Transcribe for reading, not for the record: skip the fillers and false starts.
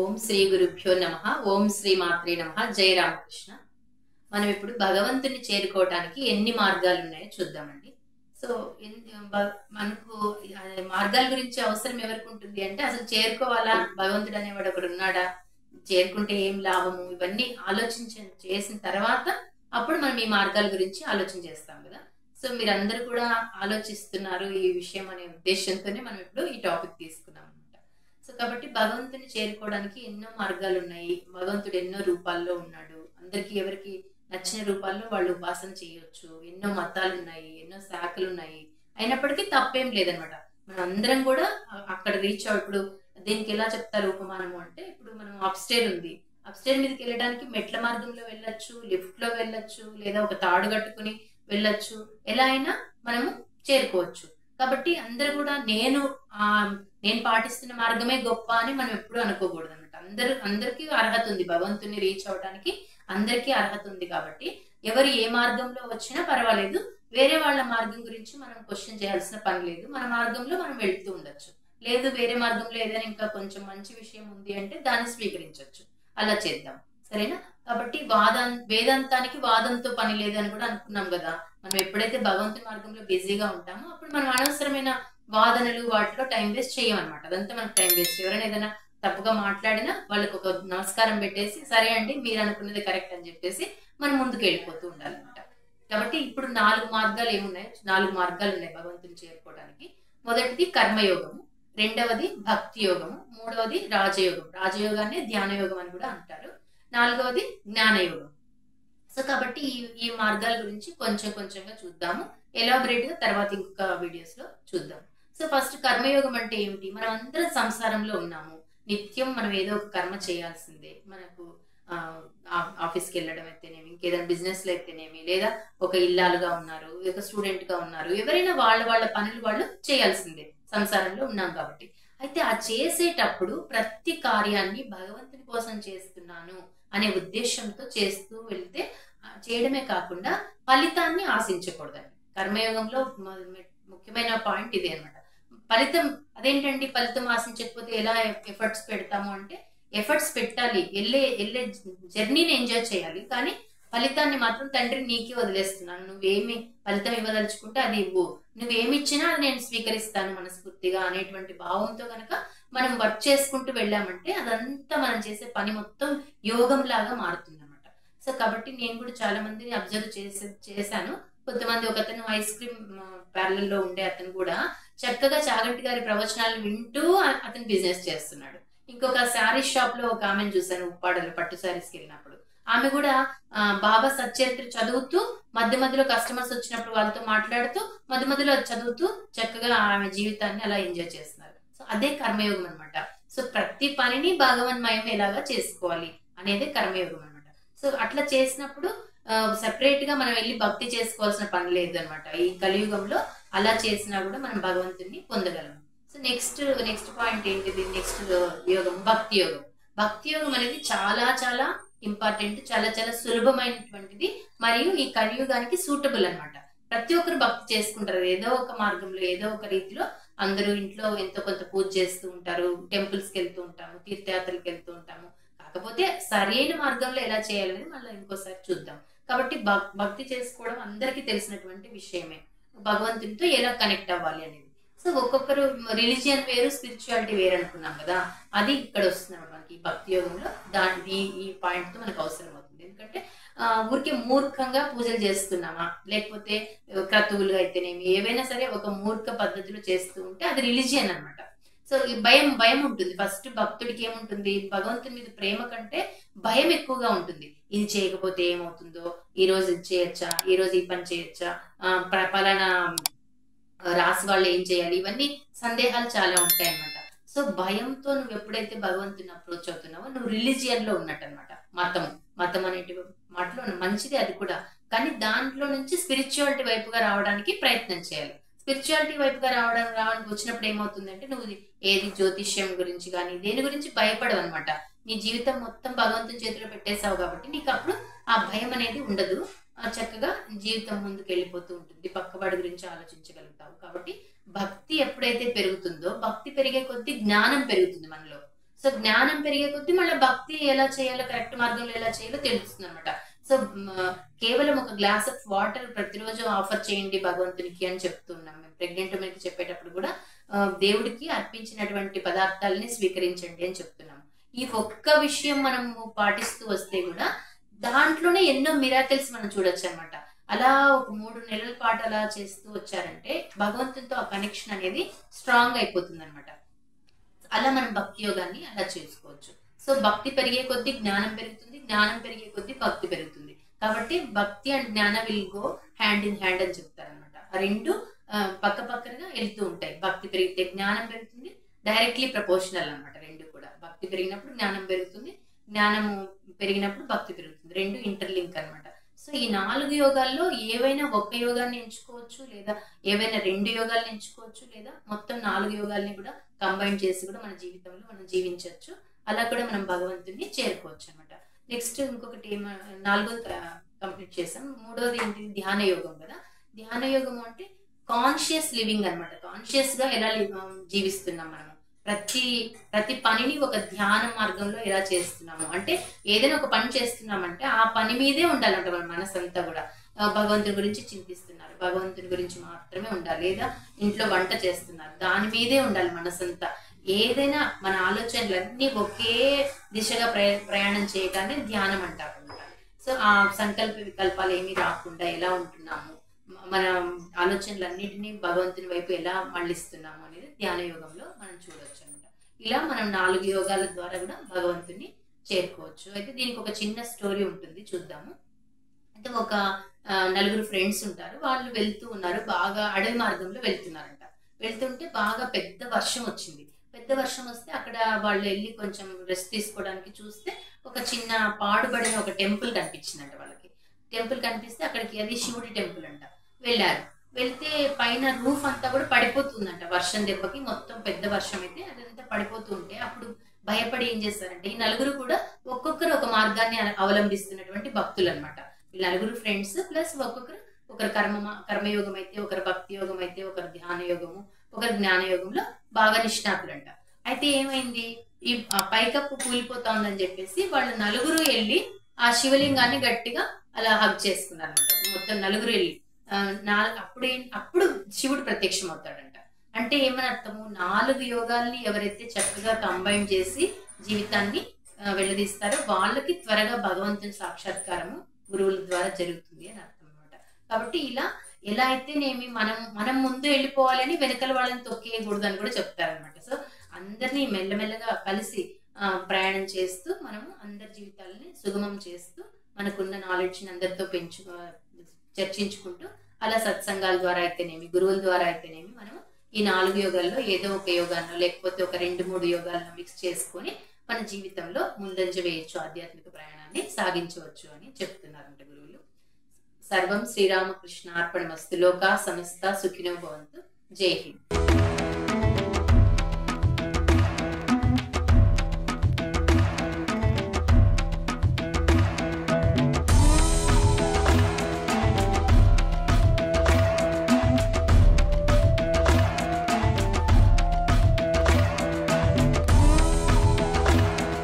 ఓం శ్రీ గురుభ్యో నమః. ఓం శ్రీ మాత్రే నమః. జై రామకృష్ణ. మనం ఇప్పుడు భగవంతుని చేరుకోవడానికి ఎన్ని మార్గాలు ఉన్నాయో చూద్దామండి. సో మనకు మార్గాల గురించి అవసరం ఎవరికి ఉంటుంది అంటే, అసలు చేరుకోవాలా, భగవంతుడు అనేవాడు ఒకడు ఉన్నాడా, చేరుకుంటే ఏం లాభము, ఇవన్నీ చేసిన తర్వాత అప్పుడు మనం ఈ మార్గాల గురించి ఆలోచన చేస్తాం కదా. సో మీరందరూ కూడా ఆలోచిస్తున్నారు ఈ విషయం అనే ఉద్దేశంతోనే మనం ఇప్పుడు ఈ టాపిక్ తీసుకున్నాం అనమాట. సో కాబట్టి భగవంతుని చేరుకోవడానికి ఎన్నో మార్గాలు ఉన్నాయి. భగవంతుడు ఎన్నో రూపాల్లో ఉన్నాడు. అందరికి ఎవరికి నచ్చిన రూపాల్లో వాళ్ళు ఉపాసన చేయొచ్చు. ఎన్నో మతాలు ఉన్నాయి, ఎన్నో శాఖలు ఉన్నాయి. అయినప్పటికీ తప్పేం లేదనమాట. మనం అందరం కూడా అక్కడ రీచ్ ఇప్పుడు దీనికి ఎలా చెప్తారు ఉపమానము అంటే, ఇప్పుడు మనం అప్స్టేర్ ఉంది, అప్స్టేర్ మీదకి వెళ్ళడానికి మెట్ల మార్గంలో వెళ్ళొచ్చు, లిఫ్ట్ లో వెళ్ళొచ్చు, లేదా ఒక తాడు కట్టుకుని వెళ్ళొచ్చు. ఎలా అయినా మనము చేరుకోవచ్చు. కాబట్టి అందరు కూడా నేను పాటిస్తున్న మార్గమే గొప్ప అని మనం ఎప్పుడు అనుకోకూడదు అనమాట. అందరికీ అర్హత ఉంది, భగవంతుని రీచ్ అవడానికి అందరికీ అర్హత ఉంది. కాబట్టి ఎవరు ఏ మార్గంలో వచ్చినా పర్వాలేదు. వేరే వాళ్ళ మార్గం గురించి మనం క్వశ్చన్ చేయాల్సిన పని లేదు. మన మార్గంలో మనం వెళ్తూ ఉండొచ్చు. లేదు వేరే మార్గంలో ఏదైనా ఇంకా కొంచెం మంచి విషయం ఉంది అంటే దాన్ని స్వీకరించవచ్చు. అలా చేద్దాం, సరేనా? కాబట్టి వేదాంతానికి వాదంతో పని లేదని కూడా అనుకున్నాం కదా. మనం ఎప్పుడైతే భగవంతుని మార్గంలో బిజీగా ఉంటామో అప్పుడు మనం అనవసరమైన వాదనలు వాటిలో టైం వేస్ట్ చేయమన్నమాట. అదంతా మనకు టైం వేస్ట్. ఎవరైనా ఏదైనా తప్పుగా మాట్లాడినా వాళ్ళకి ఒక నమస్కారం పెట్టేసి, సరే అండి మీరు అనుకున్నది కరెక్ట్ అని చెప్పేసి మనం ముందుకు వెళ్ళిపోతూ ఉండాలన్నమాట. కాబట్టి ఇప్పుడు 4 మార్గాలు ఏమున్నాయి? 4 మార్గాలు ఉన్నాయి భగవంతుని చేరుకోవడానికి. మొదటిది కర్మయోగము, రెండవది భక్తి యోగము, మూడవది రాజయోగం. రాజయోగాన్ని ధ్యాన యోగం అని కూడా అంటారు. నాలుగవది జ్ఞానయోగం. సో కాబట్టి ఈ మార్గాల గురించి కొంచెంగా చూద్దాము. ఎలాబరేట్ గా తర్వాత ఇంకొక వీడియోస్ లో చూద్దాం. సో ఫస్ట్ కర్మయోగం అంటే ఏమిటి? మనం అందరం సంసారంలో ఉన్నాము. నిత్యం మనం ఏదో ఒక కర్మ చేయాల్సిందే. మనకు ఆఫీస్కి వెళ్ళడం అయితేనేమి, ఇంకేదైనా బిజినెస్ లో అయితేనేమి, లేదా ఒక ఇల్లాలుగా ఉన్నారు, ఒక స్టూడెంట్ గా ఉన్నారు, ఎవరైనా వాళ్ళ పనులు వాళ్ళు చేయాల్సిందే. సంసారంలో ఉన్నాం కాబట్టి. అయితే ఆ చేసేటప్పుడు ప్రతి కార్యాన్ని భగవంతుని కోసం చేస్తున్నాను అనే ఉద్దేశంతో చేస్తూ వెళ్తే, చేయడమే కాకుండా ఫలితాన్ని ఆశించకూడదండి. కర్మయోగంలో ముఖ్యమైన పాయింట్ ఇదే అనమాట. ఫలితం అదేంటండి? ఫలితం ఆశించకపోతే ఎలా ఎఫర్ట్స్ పెడతాము అంటే, ఎఫర్ట్స్ పెట్టాలి, వెళ్ళే జర్నీని ఎంజాయ్ చేయాలి. కానీ ఫలితాన్ని మాత్రం తండ్రి నీకే వదిలేస్తున్నాను, నువ్వేమి ఫలితం ఇవ్వదలుచుకుంటే అది ఇవ్వు, నువ్వేమి ఇచ్చినా అది నేను స్వీకరిస్తాను మనస్ఫూర్తిగా అనేటువంటి భావంతో కనుక మనం వర్క్ చేసుకుంటూ వెళ్ళామంటే అదంతా మనం చేసే పని మొత్తం యోగం లాగా మారుతుంది అనమాట. సో కాబట్టి నేను కూడా చాలా మందిని అబ్జర్వ్ చేశాను. కొంతమంది, ఒకతను ఐస్ క్రీమ్ పార్లర్ లో ఉండే అతను కూడా చక్కగా చాగంటి గారి ప్రవచనాలు వింటూ అతను బిజినెస్ చేస్తున్నాడు. ఇంకొక శారీస్ షాప్ లో ఒక ఆమెను చూశాను, ఉప్పాడలో పట్టు శారీస్కి వెళ్ళినప్పుడు. ఆమె కూడా బాబా సచ్చరిత్ర చదువుతూ, మధ్యలో కస్టమర్స్ వచ్చినప్పుడు వాళ్ళతో మాట్లాడుతూ, మధ్యలో చదువుతూ చక్కగా ఆమె జీవితాన్ని అలా ఎంజాయ్ చేస్తున్నారు. సో అదే కర్మయోగం అనమాట. సో ప్రతి పనిని భగవన్మయం ఎలాగా చేసుకోవాలి అనేదే కర్మయోగం అనమాట. సో అట్లా చేసినప్పుడు సెపరేట్ గా మనం వెళ్ళి భక్తి చేసుకోవాల్సిన పని లేదు అనమాట. ఈ కలియుగంలో అలా చేసినా కూడా మనం భగవంతుని పొందగలం. సో నెక్స్ట్ పాయింట్ ఏంటిది? నెక్స్ట్ యోగం భక్తి యోగం. భక్తి యోగం అనేది చాలా ఇంపార్టెంట్, చాలా సులభమైనటువంటిది, మరియు ఈ కలియుగానికి సూటబుల్ అనమాట. ప్రతి ఒక్కరు భక్తి చేసుకుంటారు ఏదో ఒక మార్గంలో, ఏదో ఒక రీతిలో. అందరూ ఇంట్లో ఎంతో కొంత పూజ చేస్తూ ఉంటారు, టెంపుల్స్ కి వెళ్తూ ఉంటాము, తీర్థయాత్రలకు వెళ్తూ ఉంటాము. కాకపోతే సరైన మార్గంలో ఎలా చేయాలనేది మళ్ళీ ఇంకోసారి చూద్దాం. కాబట్టి భక్తి చేసుకోవడం అందరికీ తెలిసినటువంటి విషయమే. భగవంతునితో ఎలా కనెక్ట్ అవ్వాలి అనేది. సో ఒక్కొక్కరు రిలీజియన్ వేరు, స్పిరిచువాలిటీ వేరు అనుకున్నాం కదా. అది ఇక్కడ వస్తుంది మనకి భక్తి యోగంలో. ఈ పాయింట్ తో మనకు అవసరం అవుతుంది. ఎందుకంటే ఊరికే మూర్ఖంగా పూజలు చేస్తున్నామా, లేకపోతే క్రతువులు అయితేనేమి, ఏవైనా సరే ఒక మూర్ఖ పద్ధతిలో చేస్తూ ఉంటే అది రిలీజియన్ అనమాట. సో ఈ భయం ఉంటుంది. ఫస్ట్ భక్తుడికి ఏముంటుంది? భగవంతుని మీద ప్రేమ కంటే భయం ఎక్కువగా ఉంటుంది. ఇది చేయకపోతే ఏమవుతుందో, ఈ రోజు ఇది చేయొచ్చా, ఈ రోజు ఈ పని చేయొచ్చా, పలానా రాసి వాళ్ళు ఏం చేయాలి, ఇవన్నీ సందేహాలు చాలా ఉంటాయి అనమాట. సో భయంతో నువ్వు ఎప్పుడైతే భగవంతుని అప్రోచ్ అవుతున్నావో నువ్వు రిలీజియన్ లో ఉన్నట్టు అనమాట. మతం అనేటి మాటలో మంచిది అది కూడా, కానీ దాంట్లో నుంచి స్పిరిచువాలిటీ వైపుగా రావడానికి ప్రయత్నం చేయాలి. స్పిరిచువాలిటీ వైపుగా రావడానికి వచ్చినప్పుడు ఏమవుతుందంటే, నువ్వు ఏది జ్యోతిష్యం గురించి కానీ దేని గురించి భయపడవు అనమాట. నీ జీవితం మొత్తం భగవంతుని చేతిలో పెట్టేసావు కాబట్టి నీకు అప్పుడు ఆ భయం అనేది ఉండదు. చక్కగా జీవితం ముందుకు వెళ్ళిపోతూ ఉంటుంది. పక్కవాడి గురించి ఆలోచించగలుగుతావు. కాబట్టి భక్తి ఎప్పుడైతే పెరుగుతుందో, భక్తి పెరిగే కొద్దీ జ్ఞానం పెరుగుతుంది మనలో. సో జ్ఞానం పెరిగే కొద్దీ మళ్ళీ భక్తి ఎలా చేయాలో, కరెక్ట్ మార్గంలో ఎలా చేయాలో తెలుస్తుంది అనమాట. సో కేవలం ఒక గ్లాస్ ఆఫ్ వాటర్ ప్రతిరోజు ఆఫర్ చేయండి భగవంతునికి అని చెప్తున్నాం. మేము ప్రెగ్నెంట్ ఉమెన్కి చెప్పేటప్పుడు కూడా దేవుడికి అర్పించినటువంటి పదార్థాలని స్వీకరించండి అని చెప్తున్నాము. ఈ ఒక్క విషయం మనము పాటిస్తూ వస్తే కూడా దాంట్లోనే ఎన్నో మిరాకిల్స్ మనం చూడొచ్చు అనమాట. అలా ఒక 3 నెలల పాటు అలా చేస్తూ వచ్చారంటే భగవంతునితో ఆ కనెక్షన్ అనేది స్ట్రాంగ్ అయిపోతుంది అనమాట. అలా మనం భక్తి యోగాన్ని అలా చేసుకోవచ్చు. సో భక్తి పెరిగే కొద్దీ జ్ఞానం పెరుగుతుంది, జ్ఞానం పెరిగే కొద్దీ భక్తి పెరుగుతుంది. కాబట్టి భక్తి అండ్ జ్ఞాన will go hand in hand అని చెప్తారనమాట. ఆ రెండు పక్క పక్కగా వెళ్తూ ఉంటాయి. భక్తి పెరిగితే జ్ఞానం పెరుగుతుంది, డైరెక్ట్లీ ప్రపోర్షనల్ అనమాట. రెండు కూడా భక్తి పెరిగినప్పుడు జ్ఞానం పెరుగుతుంది, జ్ఞానము పెరిగినప్పుడు భక్తి పెరుగుతుంది. రెండు ఇంటర్లింక్ అనమాట. సో ఈ 4 యోగాల్లో ఏవైనా ఒక యోగాన్ని ఎంచుకోవచ్చు, లేదా ఏవైనా 2 యోగాలను ఎంచుకోవచ్చు, లేదా మొత్తం 4 యోగాల్ని కూడా కంబైన్ చేసి కూడా మన జీవితంలో మనం జీవించవచ్చు. అలా కూడా మనం భగవంతుని చేరుకోవచ్చు అనమాట. నెక్స్ట్ ఇంకొకటి 4వ కంప్లీట్ చేసాం. 3వది ఏంటి? ధ్యాన యోగం కదా. ధ్యాన యోగం అంటే కాన్షియస్ లివింగ్ అనమాట. కాన్షియస్ గా ఎలా జీవిస్తున్నాం మనము, ప్రతి పనిని ఒక ధ్యాన మార్గంలో ఎలా చేస్తున్నాము అంటే, ఏదైనా ఒక పని చేస్తున్నామంటే ఆ పని మీదే ఉండాలంట మన మనసు అంతా కూడా. భగవంతుని గురించి చింతిస్తున్నారు, భగవంతుని గురించి మాత్రమే ఉండాలి. లేదా ఇంట్లో వంట చేస్తున్నారు, దాని మీదే ఉండాలి మనసంతా. ఏదైనా మన ఆలోచనలన్నీ ఒకే దిశగా ప్రయాణం చేయగానే ధ్యానం అంటారు. సో ఆ సంకల్ప వికల్పాలు ఏమీ రాకుండా ఎలా ఉంటున్నాము, మన ఆలోచనలన్నింటినీ భగవంతుని వైపు ఎలా మళ్ళిస్తున్నాము అనేది ధ్యాన యోగంలో మనం చూడవచ్చు అనమాట. ఇలా మనం 4 యోగాల ద్వారా కూడా భగవంతుని చేరుకోవచ్చు. అయితే దీనికి ఒక చిన్న స్టోరీ ఉంటుంది, చూద్దాము. అయితే ఒక 4 ఫ్రెండ్స్ ఉంటారు. వాళ్ళు వెళ్తూ ఉన్నారు, బాగా అడవి మార్గంలో వెళ్తున్నారంట. వెళ్తుంటే బాగా పెద్ద వర్షం వచ్చింది. పెద్ద వర్షం వస్తే అక్కడ వాళ్ళు వెళ్ళి కొంచెం రెస్ట్ తీసుకోవడానికి చూస్తే ఒక చిన్న పాడుబడిన ఒక టెంపుల్ కనిపించిందంట వాళ్ళకి. టెంపుల్ కనిపిస్తే అక్కడికి, అది శివుడి టెంపుల్ అంట. వెళ్ళారు. వెళ్తే పైన రూఫ్ అంతా కూడా పడిపోతుందంట వర్షం దెబ్బకి. మొత్తం పెద్ద వర్షం అయితే అదంతా పడిపోతూ ఉంటే అప్పుడు భయపడి ఏం చేస్తారంటే, ఈ 4 కూడా ఒక్కొక్కరు ఒక మార్గాన్ని అవలంబిస్తున్నటువంటి భక్తులు అనమాట. ఈ 4 ఫ్రెండ్స్ ప్లస్ ఒక్కొక్కరు, ఒకరు కర్మయోగం అయితే, ఒకరు భక్తి యోగం అయితే, ఒకరు ధ్యాన యోగము, ఒకరు జ్ఞాన యోగంలో బాగా నిష్ణాతులంట. అయితే ఏమైంది, ఈ పైకప్పు కూలిపోతోందని చెప్పేసి వాళ్ళు 4 వెళ్ళి ఆ శివలింగాన్ని గట్టిగా అలా హగ్ చేసుకున్నారు అనమాట. మొత్తం 4 వెళ్ళి అప్పుడు శివుడు ప్రత్యక్షం అవుతాడంట. అంటే ఏమని అర్థము, 4 యోగాల్ని ఎవరైతే చక్కగా కంబైన్ చేసి జీవితాన్ని వెళ్ళదీస్తారో వాళ్ళకి త్వరగా భగవంతుని సాక్షాత్కారము గురువుల ద్వారా జరుగుతుంది అని అర్థం అనమాట. కాబట్టి ఎలా అయితేనేమి మనం ముందు వెళ్ళిపోవాలని వెనకల వాళ్ళని తొక్కేయకూడదు అని కూడా చెప్తారనమాట. సో అందరినీ మెల్లమెల్లగా కలిసి ప్రయాణం చేస్తూ మనము అందరి జీవితాలని సుగమం చేస్తూ మనకున్న నాలెడ్జ్ని అందరితో చర్చించుకుంటూ, అలా సత్సంగాల ద్వారా అయితేనేమి, గురువుల ద్వారా అయితేనేమి, మనం ఈ 4 యోగాల్లో ఏదో ఒక యోగాన్నో లేకపోతే ఒక 2-3 యోగాలను మిక్స్ చేసుకొని మన జీవితంలో ముందంజ వేయచ్చు, ఆధ్యాత్మిక ప్రయాణాన్ని సాగించవచ్చు అని చెప్తున్నారంట గురువులు. సర్వం శ్రీరామకృష్ణ అర్పణమస్తు. లోకా సమస్త సుఖినో భవంతు. జై హింద్.